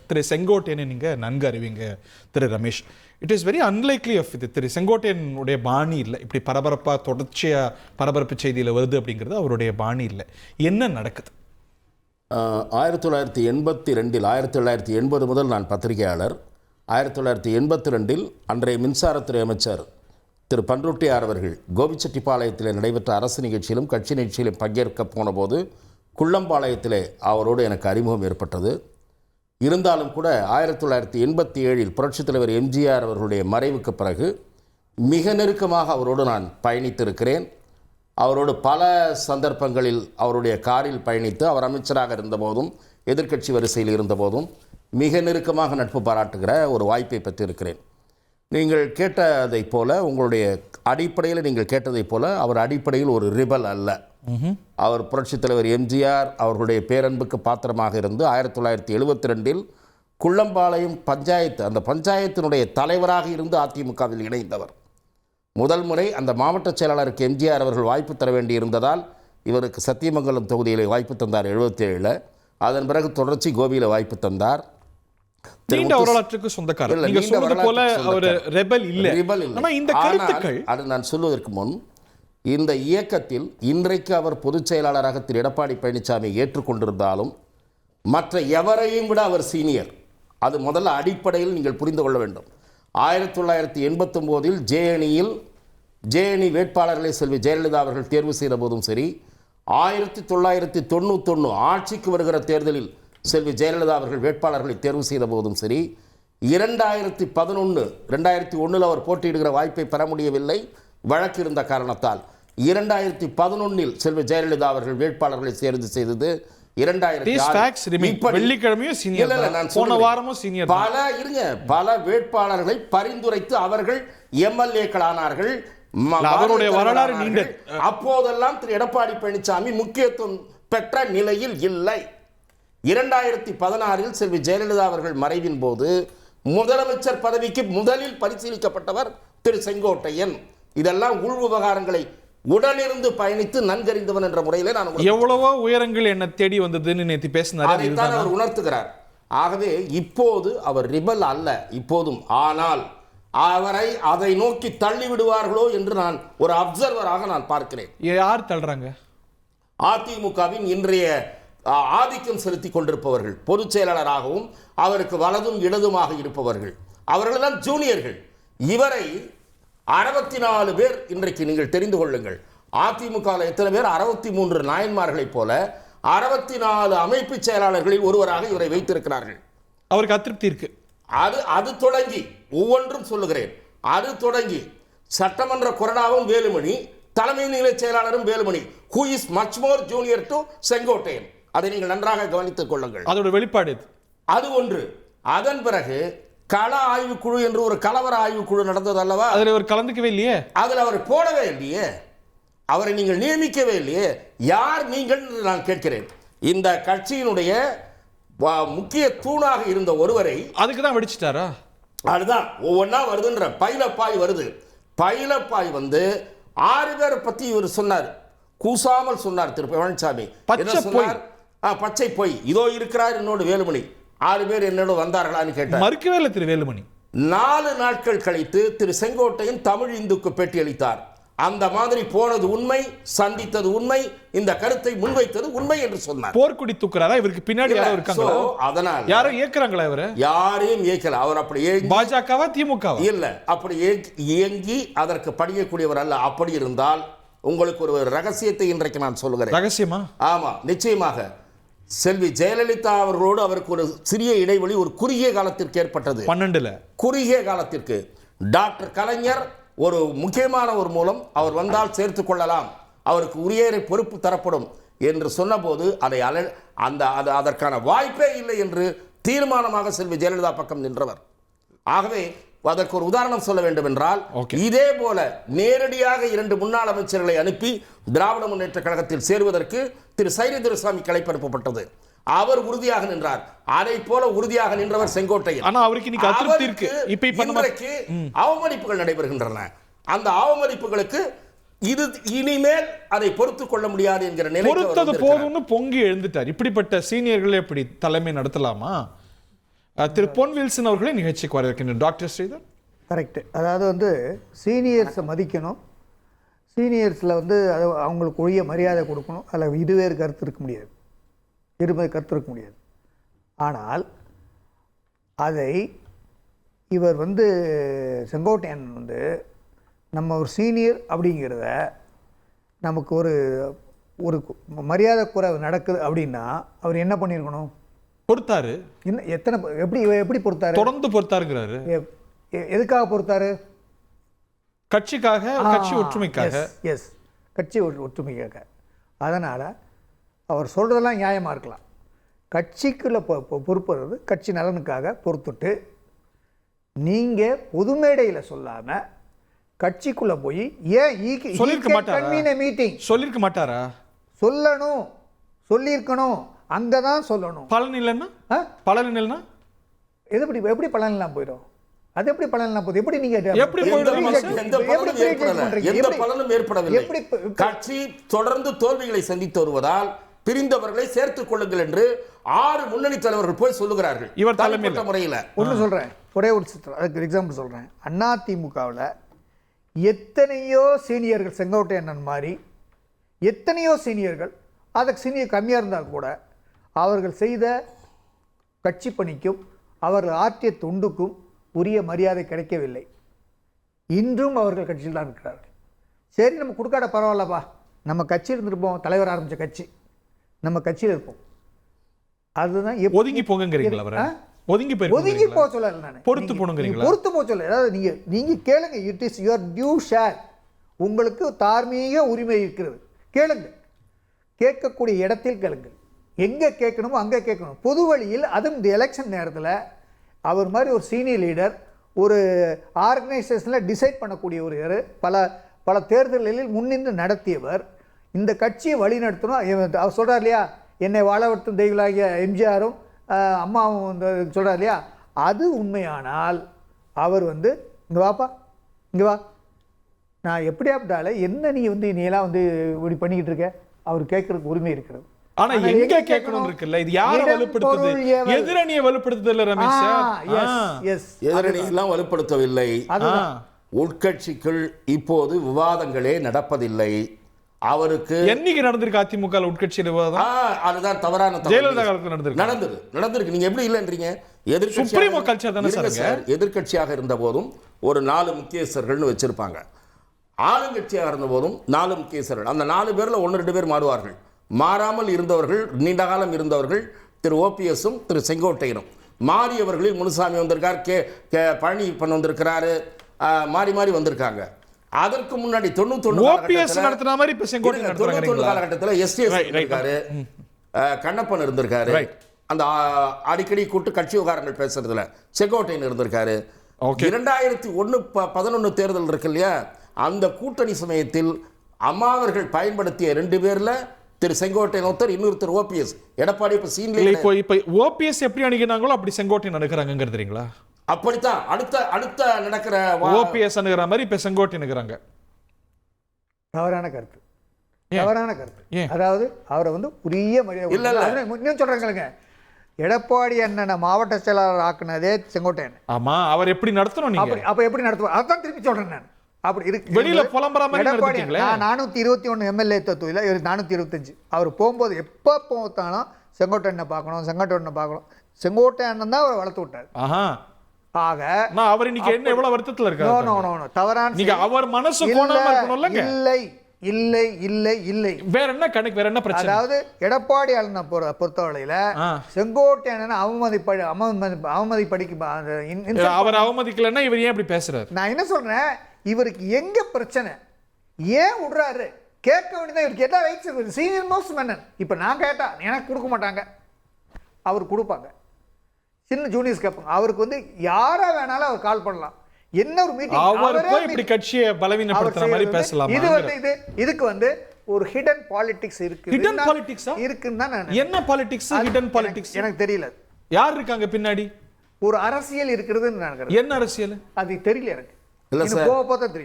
திரு செங்கோட்டையனை நீங்கள் நன்கு அறிவிங்க திரு Ramesh. It is very unlikely of இது திரு செங்கோட்டையனுடைய பாணி இல்லை. இப்படி பரபரப்பாக தொடர்ச்சியாக பரபரப்பு செய்தியில் வருது அப்படிங்கிறது அவருடைய பாணி இல்லை. என்ன நடக்குது? 1982 1980 முதல் நான் பத்திரிகையாளர். 1982 அன்றைய மின்சாரத்துறை அமைச்சர் திரு பண்ருட்டியார் அவர்கள் கோபிச்செட்டிப்பாளையத்தில் நடைபெற்ற அரசு நிகழ்ச்சியிலும் கட்சி நிகழ்ச்சியிலும் பங்கேற்க போனபோது குள்ளம்பாளையத்திலே அவரோடு எனக்கு அறிமுகம் ஏற்பட்டது. இருந்தாலும் கூட 1987 புரட்சித் தலைவர் எம்ஜிஆர் அவர்களுடைய மறைவுக்கு பிறகு மிக நெருக்கமாக அவரோடு நான் பயணித்திருக்கிறேன். அவரோடு பல சந்தர்ப்பங்களில் அவருடைய காரில் பயணித்து அவர் அமைச்சராக இருந்தபோதும் எதிர்க்கட்சி வரிசையில் இருந்தபோதும் மிக நெருக்கமாக நட்பு பாராட்டுகிற ஒரு வாய்ப்பை பெற்றிருக்கிறேன். நீங்கள் கேட்டதைப் போல, உங்களுடைய அடிப்படையில் நீங்கள் கேட்டதைப் போல அவர் அடிப்படையில் ஒரு ரிபல் அல்ல. அவர் புரட்சித் தலைவர் எம்ஜிஆர் அவர்களுடைய பேரன்புக்கு பாத்திரமாக இருந்து 1972 குள்ளம்பாளையம் பஞ்சாயத்து, அந்த பஞ்சாயத்தினுடைய தலைவராக இருந்து அதிமுகவில் இணைந்தவர். முதல் முறை அந்த மாவட்ட செயலாளருக்கு எம்ஜிஆர் அவர்கள் வாய்ப்பு தர வேண்டியிருந்ததால் இவருக்கு சத்தியமங்கலம் தொகுதியில் வாய்ப்பு தந்தார் 77. அதன் பிறகு தொடர்ச்சி கோபியில் வாய்ப்பு தந்தார். நீண்ட வரலாற்றுக்கு சொந்தக்காரர். நீங்க சொல்றது போல ஒரு ரெபல் இல்ல. இந்த கருத்துக்கள் அது நான் சொல்வதற்கு முன் இந்த இயக்கத்தில் இன்றைக்கு அவர் பொதுச் செயலாளராக திரு எடப்பாடி பழனிசாமி ஏற்றுக்கொண்டிருந்தாலும் மற்ற எவரையும் விட அவர் சீனியர். அது முதல்ல அடிப்படையில் நீங்கள் புரிந்து கொள்ள வேண்டும். 1989 ஜேஎனி வேட்பாளர்களை செல்வி ஜெயலலிதா அவர்கள் தேர்வு செய்த போதும் சரி, 1991 ஆட்சிக்கு வருகிற தேர்தலில் செல்வி ஜெயலலிதா அவர்கள் வேட்பாளர்களை தேர்வு செய்த போதும் சரி, 2001 அவர் போட்டியிடுகிற வாய்ப்பை பெற முடியவில்லை வழக்கு இருந்த காரணத்தால். 2011 செல்வி ஜெயலலிதா அவர்கள் வேட்பாளர்களை தேர்வு செய்தது. 2000 பல வேட்பாளர்களை பரிந்துரைத்து அவர்கள் எம்எல்ஏக்களானார்கள். அவருடைய வரலாறு நீண்ட. அப்போதெல்லாம் திரு எடப்பாடி பழனிசாமி முக்கியத்துவம் பெற்ற நிலையில் இல்லை. 2016 செல்வி ஜெயலலிதா அவர்கள் மறைவின் போது முதலமைச்சர் பதவிக்கு முதலில் பரிசீலிக்கப்பட்டவர் திரு செங்கோட்டையன். இதெல்லாம் உள் விவகாரங்களை உடனிருந்து பயணித்து நன்கறிந்தவன் என்ற முறையில் நான் எவ்வளவோ உயரங்கள் என்ன தேடி வந்ததுன்னு நேற்று பேசினார். அதைத்தான் அவர் உணர்த்துகிறார். ஆகவே இப்போது அவர் ரிபல் அல்ல இப்போதும். ஆனால் அவரை அதை நோக்கி தள்ளி விடுவார்களோ என்று நான் ஒரு அப்சர்வராக நான் பார்க்கிறேன். யார் தள்ளுறாங்க? அதிமுகவின் இன்றைய ஆதிக்கம் செலுத்தி கொண்டிருப்பவர்கள், பொதுச் செயலாளராகவும் அவருக்கு வலதும் இடதுமாக இருப்பவர்கள், அவர்கள்தான் ஜூனியர்கள். இவரை 64 பேர் இன்றைக்கு நீங்கள் தெரிந்து கொள்ளுங்கள். அதிமுகவில் எத்தனை பேர்? 63 நாயன்மார்களைப் போல 64 அமைப்பு செயலாளர்களில் ஒருவராக இவரை வைத்திருக்கிறார்கள். அவருக்கு அதிருப்தி இருக்கு. அது தொடங்கி ஒவ்வொன்றும் சொல்லுகிறேன். அது தொடங்கி சட்டமன்ற கொறடாவும் வேலுமணி, தலைமை நிலை செயலாளரும் Velumani. Who is much more junior to Sengottaiyan? அதை நீங்கள் நன்றாக கவனித்துக் கொள்ளுங்கள். அதோட வெளிப்பாடு அது ஒன்று. அதன் பிறகு கள ஆய்வுக்குழு என்று ஒரு கலவர ஆய்வுக்குழு நடந்தது அல்லவா? அதில் அவர் கலந்துக்கவே இல்லையே. அதில் அவர் போடவே இல்லையே. அவரை நீங்கள் நியமிக்கவே இல்லையே. யார் நீங்கள் நான் கேட்கிறேன். இந்த கட்சியினுடைய முக்கிய தூணாக இருந்த ஒருவரை அதுக்கு தான் வெடிச்சிட்டாரா? அதுதான் ஒவ்வொன்றா வருதுன்ற பைலப்பாய் வருது. பைலப்பாய் வந்து 6 பேரை பத்தி இவர் சொன்னார். கூசாமல் சொன்னார் திரு பழனிசாமி. பச்சை பொய். இதோ இருக்கிறார் என்னோட வேலுமணி. 6 பேர் என்னோட வந்தார்களான்னு கேட்டார். மறுக்கவே இல்லை திரு வேலுமணி. 4 நாட்கள் கழித்து திரு செங்கோட்டையன் தமிழ் இந்துக்கு பேட்டி அளித்தார். அந்த மாதிரி போனது உண்மை, சந்தித்தது உண்மை, இந்த கருத்தை முன்வைத்தது உண்மை என்று சொன்னார். போர்க்குடி தூக்குறாரா? இவருக்கு பின்னாடி யாரோ இருக்காங்க. அதனால யாரோ இயக்குறாங்களா? இவரை யாரையும் இயக்கல. அவர் அப்படி பாஜகவா திமுகவா? இல்ல, அப்படி இயங்கி அதற்கு படியக்கூடியவர் அல்ல. அப்படி இருந்தால் உங்களுக்கு ஒரு ரகசியத்தை இன்றைக்கு நான் சொல்லுகிறேன். ரகசியமா? ஆமா, நிச்சயமாக. செல்வி ஜெயலலிதா அவர்களோடு அவருக்கு ஒரு சிறிய இடைவெளி ஒரு குறுகிய காலத்திற்கு ஏற்பட்டது. 12 குறுகிய காலத்திற்கு. டாக்டர் கலைஞர் ஒரு முக்கியமான ஒரு மூலம் அவர் வந்தால் சேர்த்துக் கொள்ளலாம், அவருக்கு உரிய பொறுப்பு தரப்படும் என்று சொன்னபோது அதற்கான வாய்ப்பே இல்லை என்று தீர்மானமாக செல்வி ஜெயலலிதா பக்கம் நின்றவர். ஆகவே அதற்கு ஒரு உதாரணம் சொல்ல வேண்டும் என்றால், இதே போல நேரடியாக 2 முன்னாள் அமைச்சர்களை அனுப்பி திராவிட முன்னேற்ற கழகத்தில் சேருவதற்கு திரு சைரி துரைசாமி அழைப்பனுப்பப்பட்டது. அவர் உறுதியாக நின்றார். அதை போல உறுதியாக நின்றவர் செங்கோட்டையன். அவமதிப்புகள் நடைபெறுகின்றன. அந்த அவமதிப்புகளுக்கு இது இனிமேல் அதை பொறுத்துக் கொள்ள முடியாது என்கிற நிலை பொறுத்தது போதும்னு பொங்கி எழுந்துட்டார். இப்படிப்பட்ட சீனியர்கள் எப்படி தலைமை நடத்தலாமா? திரு பொன் வில்சன் அவர்களே நிகழ்ச்சிக்கு வரவேற்கின்றனர். டாக்டர் ஸ்ரீதர். கரெக்டு. அதாவது வந்து சீனியர்ஸை மதிக்கணும், சீனியர்ஸில் வந்து அது அவங்களுக்கு உரிய மரியாதை கொடுக்கணும். அதில் இதுவேறு கருத்து இருக்க முடியாது, இருமை கருத்து இருக்க முடியாது. ஆனால் அதை இவர் வந்து செங்கோட்டையன் வந்து நம்ம ஒரு சீனியர் அப்படிங்கிறத நமக்கு ஒரு ஒரு மரியாதை குறைவு நடக்குது அப்படின்னா அவர் என்ன பண்ணியிருக்கணும்? பொறுத்தாரு. இன்னும் எத்தனை எப்படி பொறுத்தாரு? தொடர்ந்து பொறுத்தாருங்கிறாரு. எதுக்காக பொறுத்தாரு? கட்சிக்காக, கட்சி ஒற்றுமைக்காக. எஸ், கட்சி ஒற்றுமைக்காக. அதனால் அவர் சொல்கிறதெல்லாம் நியாயமாக இருக்கலாம். கட்சிக்குள்ளே பொறுப்புறது கட்சி நலனுக்காக பொறுத்துட்டு நீங்கள் பொது மேடையில் சொல்லாமல் கட்சிக்குள்ளே போய் ஏன் சொல்லியிருக்க மாட்டாரா? மீட்டிங் சொல்லியிருக்க மாட்டாரா? சொல்லணும், சொல்லியிருக்கணும், அங்கே தான் சொல்லணும். பலன் இல்லைன்னா பலன் இல்லைன்னா எப்படி பலன் இல்லாமல் போயிடும்? அது எப்படி பலன் இல்லாமல் போகுது? எப்படி நீங்க எப்படி எந்த பலனும் ஏற்படவில்லை. கட்சி தொடர்ந்து தோல்விகளை சந்தித்து வருவதால் பிரிந்தவர்களை சேர்த்துக் கொள்ளுங்கள் என்று 6 முன்னணி தலைவர்கள் போய் சொல்லுகிறார்கள். இவர் தலைமையில முறையில் ஒன்று சொல்றேன், ஒரே ஒரு அதுக்கு எக்ஸாம்பிள் சொல்றேன். அதிமுகவில் எத்தனையோ சீனியர்கள், செங்கோட்டையன் மாதிரி எத்தனையோ சீனியர்கள், அதுக்கு சீனியர் கம்மியாக இருந்தால் கூட அவர்கள் செய்த கட்சி பணிக்கும் அவர்கள் ஆற்றிய தொண்டுக்கும் உரிய மரியாதை கிடைக்கவில்லை. இன்றும் அவர்கள் கட்சியில் தான் இருக்கிறார்கள். சரி, நம்ம கொடுக்காட பரவாயில்லப்பா, நம்ம கட்சியில் இருந்திருப்போம், தலைவர் ஆரம்பித்த கட்சி, நம்ம கட்சியில் இருப்போம். அதுதான் ஒதுங்கி போங்கிறீங்களா? ஒதுங்கி போக சொல்லல, நான் பொறுத்து போனுங்கிறீங்களா? பொறுத்து போக சொல்ல. அதாவது நீங்க கேளுங்க, it is your due share. உங்களுக்கு தார்மீக உரிமை இருக்கிறது, கேளுங்க. கேட்கக்கூடிய இடத்தில் கேளுங்கள், எங்கே கேட்கணுமோ அங்கே கேட்கணும், பொது வழியில். அதுவும் இந்த எலெக்ஷன் நேரத்தில் அவர் மாதிரி ஒரு சீனியர் லீடர், ஒரு ஆர்கனைசேஷனில் டிசைட் பண்ணக்கூடியவர், பல தேர்தல்களில் முன்னின்று நடத்தியவர், இந்த கட்சியை வழி நடத்தணும். அவர் சொல்கிறார் இல்லையா, என்னை வாழ வைத்தும் தெய்வலாகிய எம்ஜிஆரும் அம்மாவும் சொல்கிறார் இல்லையா, அது உண்மையானால் அவர் வந்து இங்கே வாப்பா, இங்கே வா, நான் எப்படியாப்பட்டால என்ன நீ வந்து நீலாம் வந்து இப்படி பண்ணிக்கிட்டு இருக்க, அவர் கேட்கறதுக்கு உரிமை இருக்கிறது. ஆனா எங்க கேட்கணும் இருக்குல்ல, இது யாரை வலுப்படுத்துது? எதிரணியை வலுப்படுத்துதல்ல ரமேஷ். எதிரணி எல்லாம் வலுப்படுத்தவில்லை. உட்கட்சிக்குள் இப்போது விவாதங்களே நடப்பதில்லை. அவருக்கு என்னைக்கு நடந்திருக்கு அதிமுக உட்கட்சியில் விவாதம்? அதுதான் தவறான. ஜெயலலிதா காலத்தில் நடந்திருக்கு. நீங்க எப்படி இல்லைன்றீங்க? எதிர்கட்சியாக இருந்த போதும் ஒரு 4 முக்கியஸ்தர்கள்னு வச்சிருப்பாங்க. ஆளுங்கட்சியாக இருந்த போதும் 4 முக்கியஸ்தர்கள். அந்த 4 பேர்ல 1-2 பேர் மாறுவார்கள். மாறாமல் இருந்தவர்கள், நீண்ட காலம் இருந்தவர்கள் திரு ஓபிஎஸும் திரு செங்கோட்டையனும். மாறியவர்களில் முனுசாமி வந்திருக்கார், பழனி வந்திருக்கிறாரு, மாறி மாறி வந்திருக்காங்க. அதற்கு முன்னாடி 91 காலகட்டத்தில் எஸ்டிஎஸ் இருக்காரு, கண்ணப்பன் இருந்திருக்காரு. அந்த அடிக்கடி கூட்டு கட்சி விவகாரங்கள் பேசுறதுல செங்கோட்டையன் இருந்திருக்காரு. 2011 தேர்தல் இருக்கு இல்லையா, அந்த கூட்டணி சமயத்தில் அம்மாவர்கள் பயன்படுத்திய 2 பேர்ல திரு செங்கோட்டையன் ஒருத்தர், இன்னொரு திரு ஓபிஎஸ். எடப்பாடி இப்ப சீன்ல இப்ப ஓபிஎஸ் எப்படி அணுகினாங்களோ அப்படி செங்கோட்டையன் அணுகிறாங்க தெரியுங்களா? அப்படித்தான் அடுத்த நடக்கிற ஓபிஎஸ் அணுகிற மாதிரி இப்ப செங்கோட்டையன் அணுகிறாங்க. தவறான கருத்து. அதாவது அவரை வந்து உரிய மரியாதை சொல்றாங்க. எடப்பாடி அண்ணனை மாவட்ட செயலாளர் ஆக்குனதே செங்கோட்டையன். ஆமா, அவர் எப்படி நடத்தணும்? நீங்க அப்ப எப்படி நடத்துவார்? அதான் திருப்பி சொல்றேன் நான். அப்படி இருக்கு. வெளியில புலம்புற மாதிரி எடப்பாடி 421 எம்எல்ஏ தொகுதியில் 425. அவர் போகும்போது எப்போ போத்தாலும் செங்கோட்டையனை பார்க்கணும். செங்கோட்டையன் தான் அவரை வளர்த்து விட்டார். ஆக அவர் இன்னைக்கு என்ன எவ்வளவு வருத்தத்துல இருக்காரு? தவறான. நீங்க அவர் மனசு கோணாம இருக்கணும்ல. இல்லை வேற என்ன கணக்கு, வேற என்ன பிரச்சனை? அதாவது எடப்பாடி அண்ணனை பொறுத்தவரையில செங்கோட்டையன் அவமதிப்படிக்கு அவர் அவமதிக்கலன்னா இவர் ஏன் அப்படி பேசுறாரு? நான் என்ன சொல்றேன், இவருக்கு எங்க பிரச்சனை, ஏன் விடுறாரு? கேட்க வேண்டியதான். இவருக்கு என்ன ரைட்ஸ் இருக்கு? Senior most Menon. இப்ப நான் கேட்டா எனக்கு கொடுக்க மாட்டாங்க, அவர் கொடுப்பாங்க. சின்ன ஜூனியர்ஸ் கேட்பாங்க. அவருக்கு வந்து யாரா வேணாலும் அவர் கால் பண்ணலாம். என்ன ஒரு மீட்டிங், அவரே இப்படி கட்சியை பலவீனப்படுத்துற மாதிரி பேசலாம். இதுக்கு வந்து ஒரு ஹிடன் பாலிடிக்ஸ் இருக்கு. ஹிடன் பாலிடிக்ஸா இருக்குன்னு தான் நான். என்ன பாலிடிக்ஸ்? ஹிடன் பாலிடிக்ஸ் எனக்கு தெரியல. யார் இருக்காங்க பின்னாடி? ஒரு அரசியல் இருக்கிறதுன்னு நான். என்ன அரசியல்? அது தெரியல எனக்கு. இல்ல சார், போக தெரியும்.